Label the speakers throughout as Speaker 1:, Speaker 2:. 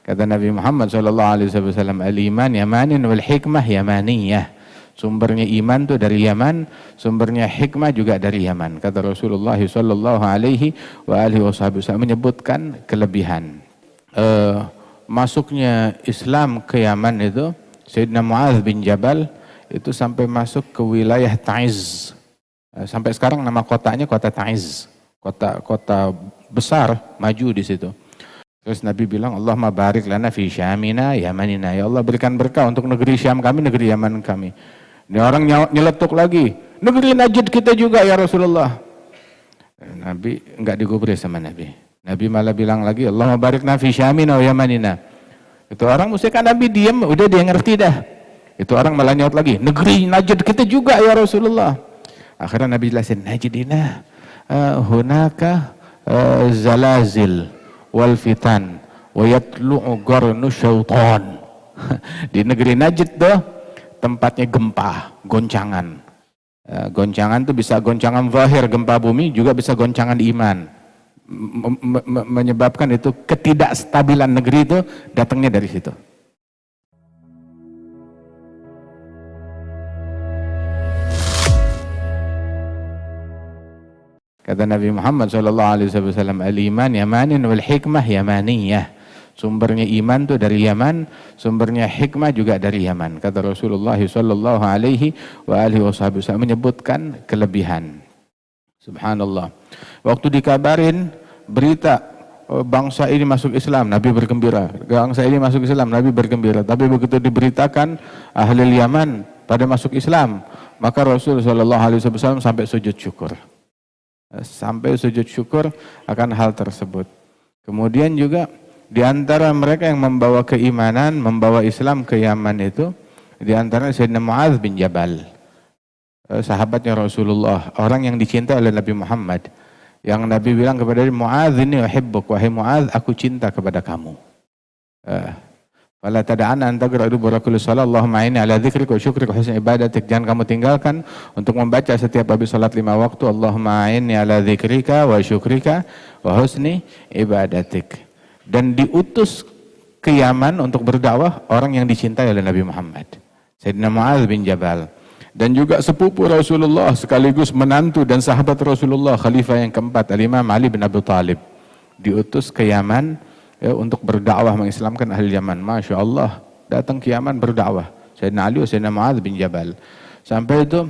Speaker 1: Kata Nabi Muhammad SAW, al-iman yamanin wal hikmah yamaniyah. Sumbernya iman itu dari Yaman, sumbernya hikmah juga dari Yaman. Kata Rasulullah SAW menyebutkan kelebihan. Masuknya Islam ke Yaman itu, Sayyidina Mu'adz bin Jabal itu sampai masuk ke wilayah Ta'iz. Sampai sekarang nama kotanya kota Ta'iz. Kota besar, maju di situ. Terus Nabi bilang, Allahumma barik lana fi syamina yamanina. Ya Allah berikan berkah untuk negeri Syam kami, negeri Yaman kami. Ini orang nyeletuk lagi, negeri Najd kita juga ya Rasulullah. Nabi enggak digubris sama Nabi. Nabi malah bilang lagi, Allahumma barik lana fi syamina wa yamanina. Itu orang mesti kan Nabi diam, udah dia ngerti dah. Itu orang malah nyaut lagi, negeri Najd kita juga ya Rasulullah. Akhirnya Nabi jelasin, Najdina hunaka zalazil wal fitan wa yatlu'u qarnu syaitan. Di negeri Najd tuh tempatnya gempa, goncangan. Goncangan itu bisa goncangan zahir, gempa bumi, juga bisa goncangan iman. Menyebabkan itu ketidakstabilan negeri itu datangnya dari situ. Kata Nabi Muhammad SAW, al-iman yamanin wal hikmah yamaniyah. Sumbernya iman itu dari Yaman, sumbernya hikmah juga dari Yaman. Kata Rasulullah SAW menyebutkan kelebihan. Subhanallah. Waktu dikabarin berita bangsa ini masuk Islam, Nabi bergembira. Bangsa ini masuk Islam, Nabi bergembira. Tapi begitu diberitakan ahli Yaman pada masuk Islam, maka Rasulullah SAW sampai sujud syukur. Sampai sujud syukur akan hal tersebut. Kemudian juga di antara mereka yang membawa keimanan, membawa Islam ke Yaman itu, di antara Sayyidina Mu'adz bin Jabal, sahabatnya Rasulullah, orang yang dicintai oleh Nabi Muhammad, yang Nabi bilang kepada dia, Mu'adz ini uhibbuk, wahai Mu'adz, aku cinta kepada kamu. Fala tada'ana an taqra'u barakul shalah, Allahumma inni ala dzikrika wa syukrika wa husni ibadatik. Jangan kamu tinggalkan untuk membaca setiap habis salat 5 waktu, Allahumma inni ala dzikrika wa syukrika wa husni ibadatik. Dan diutus ke Yaman untuk berdakwah orang yang dicintai oleh Nabi Muhammad, Sayyidina Mu'adz bin Jabal. Dan juga sepupu Rasulullah sekaligus menantu dan sahabat Rasulullah, khalifah yang keempat, Al-Imam Ali bin Abi Thalib, diutus ke Yaman ya, untuk berdakwah mengislamkan ahli Yaman. Masya Allah, datang ke Yaman berdakwah Sayyidina Ali, Sayyidina Mu'adz bin Jabal. Sampai itu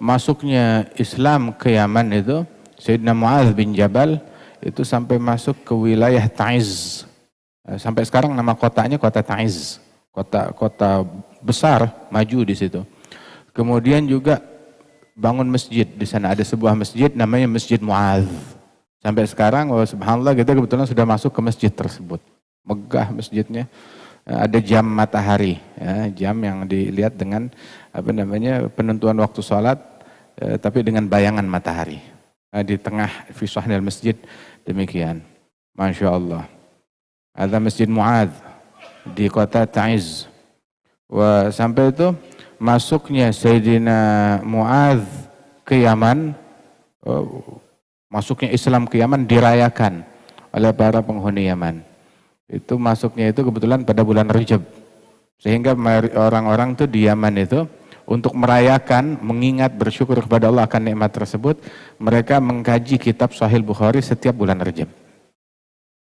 Speaker 1: masuknya Islam ke Yaman itu, Sayyidina Mu'adz bin Jabal itu sampai masuk ke wilayah Ta'iz. Sampai sekarang nama kotanya kota Ta'iz. Kota besar, maju di situ. Kemudian juga bangun masjid. Di sana ada sebuah masjid namanya Masjid Mu'adz. Sampai sekarang, subhanallah, kita kebetulan sudah masuk ke masjid tersebut. Megah masjidnya. Ada jam matahari, ya, jam yang dilihat dengan penentuan waktu sholat, tapi dengan bayangan matahari. Di tengah fisahnya masjid, demikian. Masya Allah. Ada Masjid Mu'adz di kota Ta'iz. Sampai itu masuknya Sayyidina Mu'adz ke Yaman, masuknya Islam ke Yaman dirayakan oleh para penghuni Yaman. Itu masuknya itu kebetulan pada bulan Rajab. Sehingga orang-orang tuh di Yaman itu untuk merayakan, mengingat, bersyukur kepada Allah akan nikmat tersebut, mereka mengkaji kitab Sahih Bukhari setiap bulan Rajab.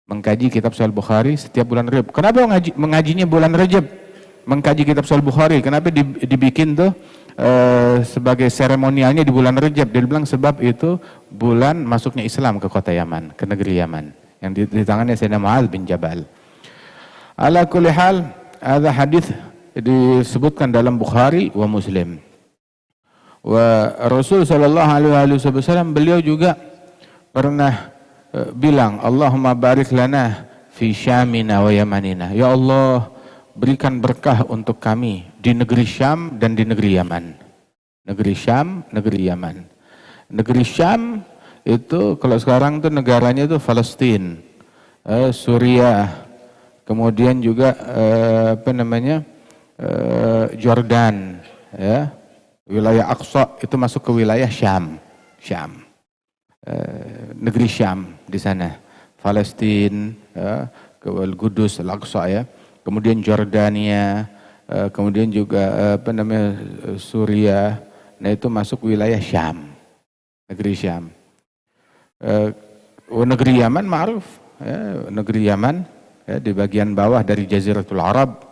Speaker 1: Mengkaji kitab Sahih Bukhari setiap bulan Rajab. Kenapa mengajinya bulan Rajab? Mengkaji kitab Sahih Bukhari, kenapa dibikin tuh sebagai seremonialnya di bulan Rajab? Dia bilang sebab itu bulan masuknya Islam ke kota Yaman, ke negeri Yaman, yang di tangannya Sayyidina Mu'adz bin Jabal. Ala kulli hal, ada hadis disebutkan dalam Bukhari wa Muslim. Rasul sallallahu alaihi wasallam beliau juga pernah bilang, Allahumma barik lana fi syamina wa yamanina. Ya Allah, berikan berkah untuk kami di negeri Syam dan di negeri Yaman. Negeri Syam, negeri Yaman. Negeri Syam itu kalau sekarang tuh negaranya itu Palestina, Suriah, kemudian juga Jordan, ya, wilayah Aqsa itu masuk ke wilayah Syam, negeri Syam di sana, Palestina, ke Al-Qudus, Al-Aqsa ya. Kemudian Jordania, kemudian juga Suriah. Nah itu masuk wilayah Syam, negeri Syam. Negeri Yaman ma'ruf, ya, negeri Yaman ya, di bagian bawah dari Jaziratul Arab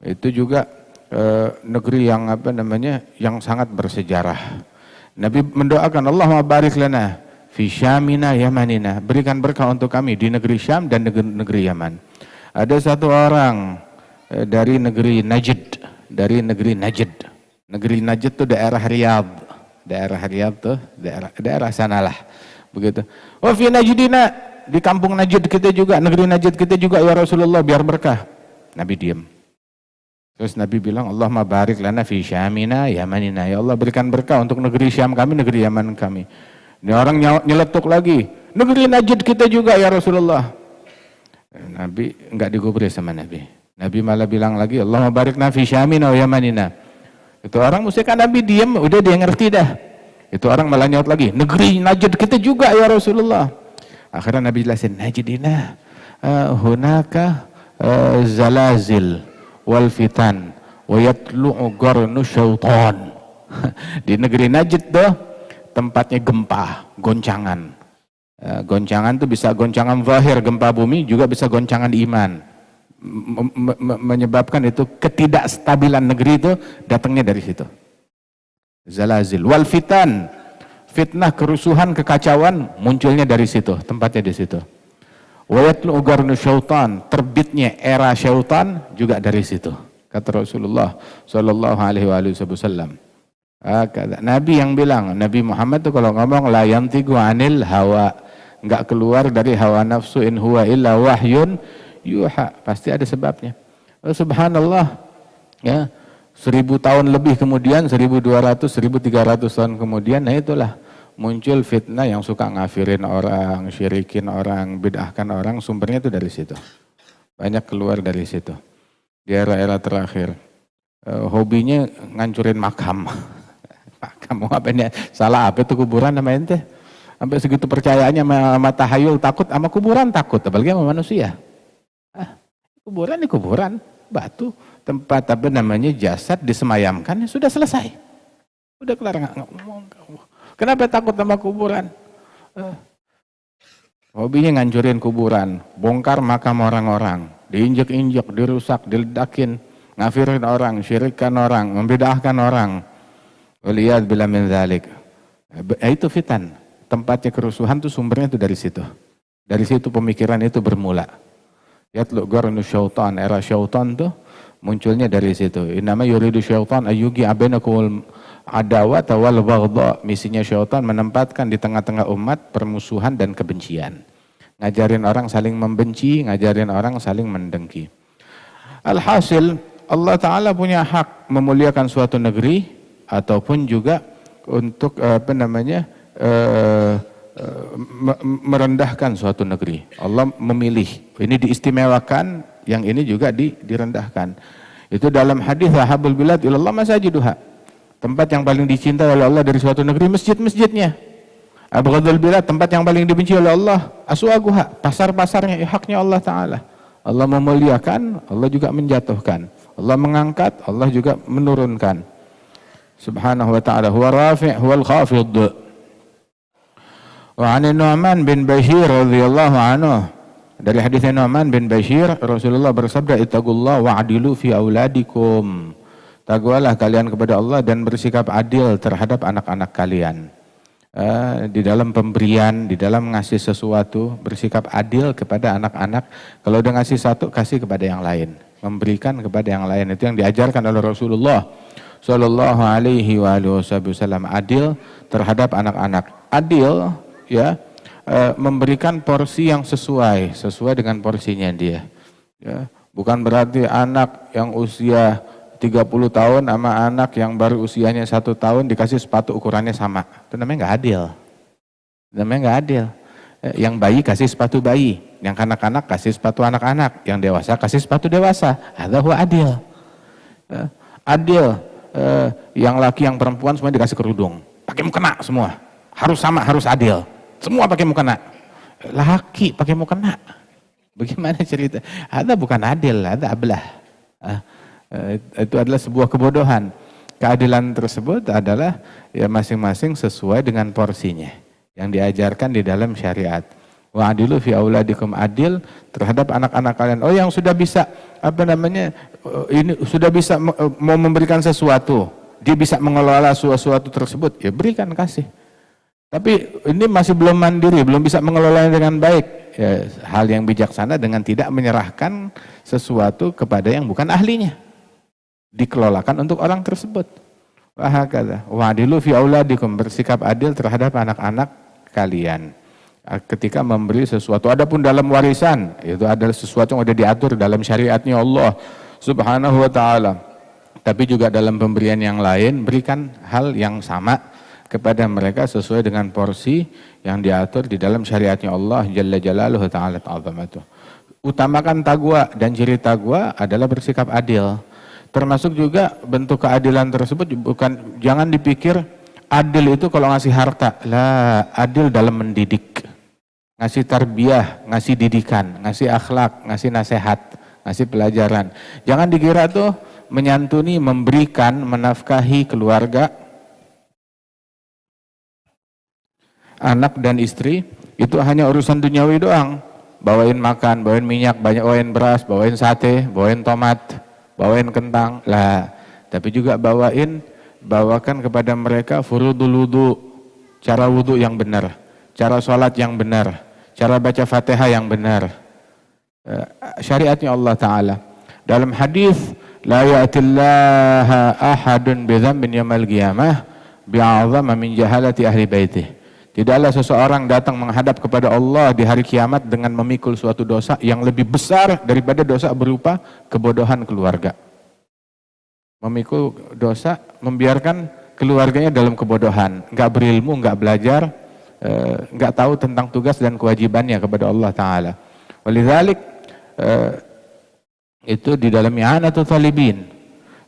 Speaker 1: itu juga negeri yang yang sangat bersejarah. Nabi mendoakan Allahumma barik lana fi Syamina Yamanina, berikan berkah untuk kami di negeri Syam dan negeri Yaman. Ada satu orang dari negeri Najd, Negeri Najd itu daerah Riyadh tuh, daerah sanalah. Begitu. Wa fi Najdina, di kampung Najd kita juga, negeri Najd kita juga ya Rasulullah, biar berkah. Nabi diam. Terus Nabi bilang, Allahumma barik lana fi Syamina Yamanina. Ya Allah berikan berkah untuk negeri Syam kami, negeri Yaman kami. Ini orang nyeletuk lagi, negeri Najd kita juga ya Rasulullah. Nabi enggak digubris sama Nabi. Nabi malah bilang lagi, Allahumma barik lana fi Syamina Yamanina. Itu orang musyrikan, Nabi diam, udah dia ngerti dah. Itu orang malah nyaut lagi, negeri Najd kita juga ya Rasulullah. Akhirnya Nabi jelasin, Najdina hunaka zalazil wal fitan wa yatlu'u qarnu syaitan. Di negeri Najd tuh tempatnya gempa, goncangan. Goncangan tuh bisa goncangan zahir, gempa bumi, juga bisa goncangan iman. Menyebabkan itu ketidakstabilan negeri itu datangnya dari situ. Zalazil wal fitan, fitnah, kerusuhan, kekacauan munculnya dari situ, tempatnya di situ. Wa yatlu'u qarnu syaitan, terbitnya era syaitan juga dari situ, kata Rasulullah sallallahu alaihi wasallam. Nabi yang bilang, Nabi Muhammad itu kalau ngomong la yantiqu anil hawa, enggak keluar dari hawa nafsu, in huwa illa wahyun yuha, pasti ada sebabnya. Subhanallah ya, 1000 tahun lebih kemudian, 1200, 1300 tahun kemudian, nah itulah muncul fitnah yang suka ngafirin orang, syirikin orang, bid'ahkan orang, sumbernya itu dari situ. Banyak keluar dari situ. Di era-era terakhir. Hobinya ngancurin makam. Makam apa ini? Salah apa itu kuburan nama ente? Sampai segitu percayaannya sama tahayul, takut sama kuburan, takut apalagi sama manusia. Kuburan ini kuburan, batu, tempat jasad disemayamkan, ya sudah selesai. Udah kelar. Kenapa takut sama kuburan? Hobinya ngancurin kuburan, bongkar makam orang-orang, diinjek-injek, dirusak, diledakin, ngafirin orang, syirikkan orang, membid'ahkan orang. Waliyad billah min dzalik. Itu fitan. Tempatnya kerusuhan tuh sumbernya itu dari situ. Dari situ pemikiran itu bermula. Yatlu qarnu syaitan, era syaitan tuh munculnya dari situ. Innama yuridu syaitan ayyugi bainakumul adawata wal baghdha. Misinya syaitan menempatkan di tengah-tengah umat permusuhan dan kebencian. Ngajarin orang saling membenci, ngajarin orang saling mendengki. Alhasil Allah Ta'ala punya hak memuliakan suatu negeri ataupun juga untuk merendahkan suatu negeri. Allah memilih, ini diistimewakan, yang ini juga direndahkan. Itu dalam hadis ahabul bilad ilallah masajiduha. Tempat yang paling dicintai oleh Allah dari suatu negeri, masjid-masjidnya. Abghadul bilad, tempat yang paling dibenci oleh Allah, aswaguha, pasar-pasarnya, haknya Allah Ta'ala. Allah memuliakan, Allah juga menjatuhkan. Allah mengangkat, Allah juga menurunkan. Subhanahu wa ta'ala, huwa rafi' huwal khafid. Wa 'an Nu'man bin Bashir radhiyallahu anhu, dari hadis Nu'man bin Bashir, Rasulullah bersabda, ittaqullah wa'dilu fi auladikum. Takwalah kalian kepada Allah dan bersikap adil terhadap anak-anak kalian. Di dalam pemberian, di dalam ngasih sesuatu, bersikap adil kepada anak-anak. Kalau udah ngasih satu, kasih kepada yang lain. Memberikan kepada yang lain, itu yang diajarkan oleh Rasulullah sallallahu alaihi wasallam. Adil terhadap anak-anak. Adil ya, memberikan porsi yang sesuai dengan porsinya dia. Ya, bukan berarti anak yang usia 30 tahun sama anak yang baru usianya 1 tahun dikasih sepatu ukurannya sama. Itu namanya nggak adil. Namanya nggak adil. Yang bayi kasih sepatu bayi, yang kanak-kanak kasih sepatu anak-anak, yang dewasa kasih sepatu dewasa. Hadza huwa adil. Adil, yang laki yang perempuan semua dikasih kerudung, pakai mukena semua. Harus sama, harus adil. Semua pakai mukena. Laki pakai mukena. Bagaimana cerita? Ada bukan adil, ada ablah. Itu adalah sebuah kebodohan. Keadilan tersebut adalah ya masing-masing sesuai dengan porsinya yang diajarkan di dalam syariat. Wa adilu fi auladikum, adil terhadap anak-anak kalian. Oh, yang sudah bisa ini sudah bisa mau memberikan sesuatu, dia bisa mengelola sesuatu tersebut, ya berikan, kasih. Tapi ini masih belum mandiri, belum bisa mengelolanya dengan baik. Ya, hal yang bijaksana dengan tidak menyerahkan sesuatu kepada yang bukan ahlinya. Dikelolakan untuk orang tersebut. Wahakadha. Wa'adilu fi auladikum, bersikap adil terhadap anak-anak kalian. Ketika memberi sesuatu, adapun dalam warisan, itu adalah sesuatu yang sudah diatur dalam syariatnya Allah Subhanahu wa ta'ala. Tapi juga dalam pemberian yang lain, berikan hal yang sama kepada mereka sesuai dengan porsi yang diatur di dalam syariatnya Allah Jalla Jalaluhu ta'ala ta'azamatuh. Utamakan taqwa, dan ciri taqwa adalah bersikap adil. Termasuk juga bentuk keadilan tersebut bukan, jangan dipikir adil itu kalau ngasih harta. Lah, adil dalam mendidik, ngasih tarbiyah, ngasih didikan, ngasih akhlak, ngasih nasihat, ngasih pelajaran. Jangan dikira tuh menyantuni, memberikan, menafkahi keluarga, anak dan istri itu hanya urusan duniawi doang. Bawain makan, bawain minyak, bawain beras, bawain sate, bawain tomat, bawain kentang lah. Tapi juga bawakan kepada mereka furudul wudu, cara wudu yang benar, cara sholat yang benar, cara baca Fatihah yang benar. Syariatnya Allah Ta'ala. Dalam hadis, la ya'tillaha ahadun bidzambin yaumil qiyamah bi'azama min jahalati ahli baitih. Tidaklah seseorang datang menghadap kepada Allah di hari kiamat dengan memikul suatu dosa yang lebih besar daripada dosa berupa kebodohan keluarga. Memikul dosa, membiarkan keluarganya dalam kebodohan, nggak berilmu, nggak belajar, nggak tahu tentang tugas dan kewajibannya kepada Allah Ta'ala. Walidzalik, itu di dalam i'anatul talibin,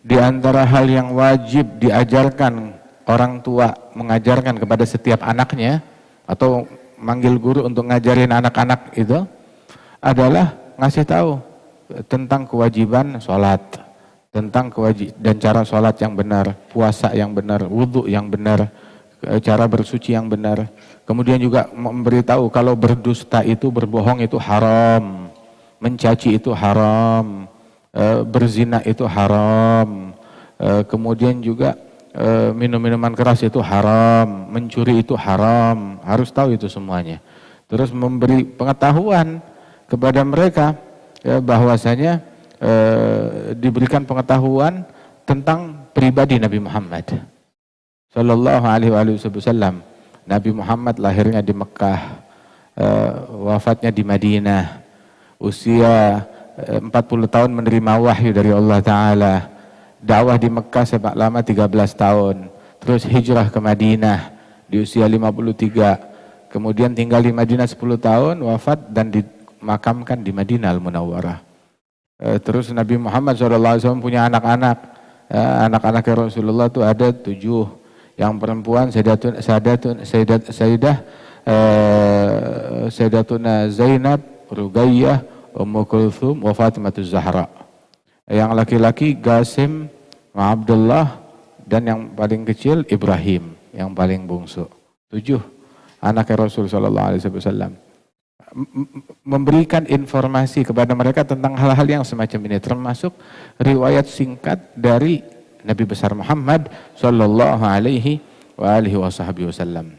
Speaker 1: di antara hal yang wajib diajarkan orang tua, mengajarkan kepada setiap anaknya, atau manggil guru untuk ngajarin anak-anak itu adalah ngasih tahu tentang kewajiban sholat, tentang dan cara sholat yang benar, puasa yang benar, wudhu yang benar, cara bersuci yang benar. Kemudian juga memberitahu kalau berdusta itu, berbohong itu haram, mencaci itu haram, berzina itu haram, kemudian juga minum minuman keras itu haram, mencuri itu haram, harus tahu itu semuanya. Terus memberi pengetahuan kepada mereka ya, bahwasanya diberikan pengetahuan tentang pribadi Nabi Muhammad Sallallahu Alaihi Wasallam. Nabi Muhammad lahirnya di Mekah, wafatnya di Madinah, usia 40 tahun menerima wahyu dari Allah Ta'ala. Dakwah di Mekah sepak lama 13 tahun, terus hijrah ke Madinah di usia 53, kemudian tinggal di Madinah 10 tahun, wafat dan dimakamkan di Madinah Al-Munawwarah. Terus Nabi Muhammad SAW punya anak-anak, anak-anaknya Rasulullah itu ada 7, yang perempuan Sayyidatuna Zainab, Ruqayyah, Ummu Kulthum, wa Fatimatuz Zahra. Yang laki-laki Qasim, Abdullah, dan yang paling kecil Ibrahim, yang paling bungsu. 7 anak Rasul Sallallahu Alaihi Wasallam. Memberikan informasi kepada mereka tentang hal-hal yang semacam ini, termasuk riwayat singkat dari Nabi besar Muhammad Sallallahu Alaihi Wasallam.